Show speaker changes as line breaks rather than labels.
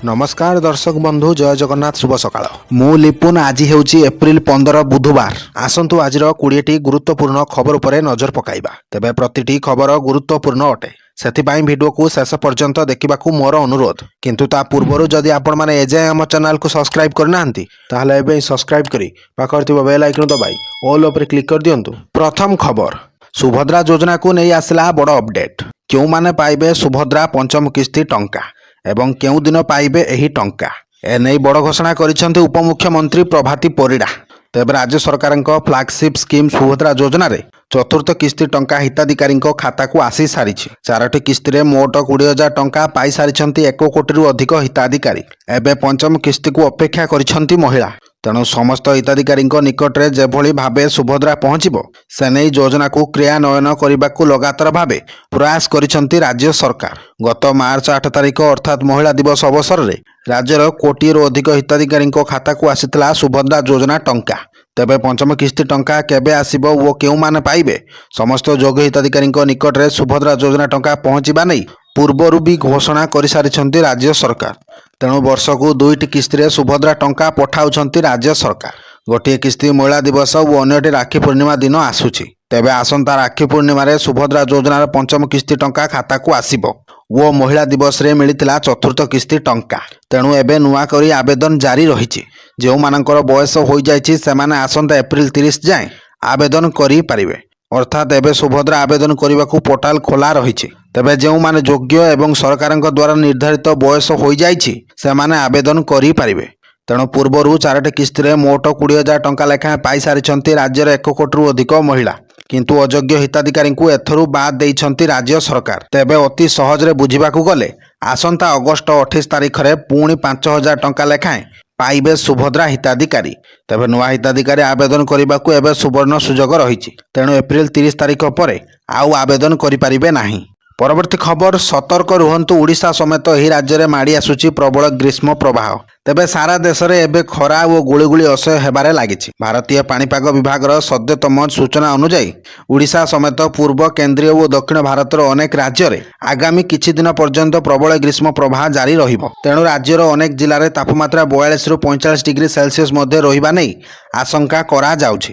नमस्कार दर्शक बंधु जय जगन्नाथ शुभ सकाळ मु लिपुन आज हेउची एप्रिल 15 बुधवार आसंतु आजिर 20टी गुरुत्वपूर्ण खबर उपरे नजर पकाइबा तेबे प्रतिटी खबर गुरुत्वपूर्ण अटे सेथिपाई भिडियो को शेष पर्यंत देखिबाकू मोर अनुरोध किंतु ता पूर्वरु जदि आपण माने एजे हम चैनल को सब्सक्राइब करनांती ताहले एबे सब्सक्राइब करी पाखर थिबा बेल आइकन दबाई ऑल उपरे क्लिक कर दियंतु। प्रथम खबर सुभद्रा योजना को नहीं आसला बड़ अपडेट क्यों माने पाइबे सुभद्रा पंचम किस्ती टंका एवं केउ दिन पाइबे एही टंका एने बड़ घोषणा करिसेंती उपमुख्यमंत्री प्रभाती परिडा। तेबे राज्य सरकार फ्लैगशिप स्कीम सुभद्रा योजना रे चतुर्थ किस्ती टंका हिताधिकारी खाता को आसी सारी 4टी किस्ती रे मोट 20,000 टंका पाई सारी 1 कोटी अधिक हिताधिकारी एबे पंचम किस्ती को अपेक्षा करिसेंती महिला तेणु समस्त हिताधिकारी निकटरे जेभली भावे सुभद्रा पहुंचबो से नहीं योजना को क्रियान्वयन करने को लगातार भावे प्रयास करिसेंती राज्य सरकार। गत मार्च 8 तारिख अर्थात महिला दिवस अवसर में राज्यर कोटीरू अधिक हिताधिकारी खाता को आसीथिला सुभद्रा योजना टंका। तेबे पंचम किस्ती टंका केबे आसीबो वो केउ माने पाइबे समस्त योग्य हिताधिकारी निकटरे सुभद्रा योजना टंका पहुंचबा नहीं पूर्वरु भी घोषणा कर सारी राज्य सरकार। तेणु वर्ष को 2टी किस्ती रे सुभद्रा टंका पठाउछंती राज्य सरकार। गोटे किस्ती महिला दिवस और अन्यटी राखी पूर्णिमा दिन आसुची। तेबे आसंता राखी पूर्णिमा रे सुभद्रा योजनार पंचम किस्ती टंका खाता को आसीबो वो महिला दिवस रे मिलिथिला चतुर्थ किस्ती टंका। तेणु एबे नुआ करी आवेदन जारी रहिछि जो मानकर बयस हो जाइछि सेमाने आसंता एप्रिल 30 जाए आवेदन करि पारिबे अर्थात एबे सुभद्रा आवेदन करने को पोर्टाल खोला रही। तेबे जो माने योग्य एवं सरकार द्वारा निर्धारित बयस हो जाइछि सेमाने आवेदन करि पारिबे। तेणु पूर्वरु 4टी किस्ती रे मोट 20,000 टंका लेखा पाई सारी राज्यर 1 कोटी अधिक महिला किंतु अयोग्य हिताधिकारी को एथरु बाद देइछंती राज्य सरकार। तेबे अति सहज रे बुझिबाकू गले आसंता अगस्त 28 तारिख रे पुणी 5,000 टंका लेखाएं पाइबे सुभद्रा हिताधिकारी। तेबे नुआ हिताधिकारी आवेदन करने एबे सुवर्ण सुजोग रही। तेणु एप्रिल 30 तारिख पर आउ आवेदन करिपारिबे नाही। परवर्ती खबर सतर्क रुहंतु ओडिशा समेत एही राज्य में माड़ी आसुची प्रबल ग्रीष्म प्रवाह। तेबे सारा देश में एबे खरा और गुळुगुळी असह्य हेबारे लागिछि। भारतीय पाणीपाग विभागर सद्यतम सूचना अनुसार ओडिशा समेत पूर्व केंद्रीय और दक्षिण भारतर अनेक राज्य में आगामी किछि दिन पर्यंत प्रबल ग्रीष्म प्रवाह जारी रहिबो। तेणु राज्यर अनेक जिले में तापमात्रा 42 ରୁ 45 डिग्री सेल्सियस मध्य रहिबा नै आशंका करा जाउछि।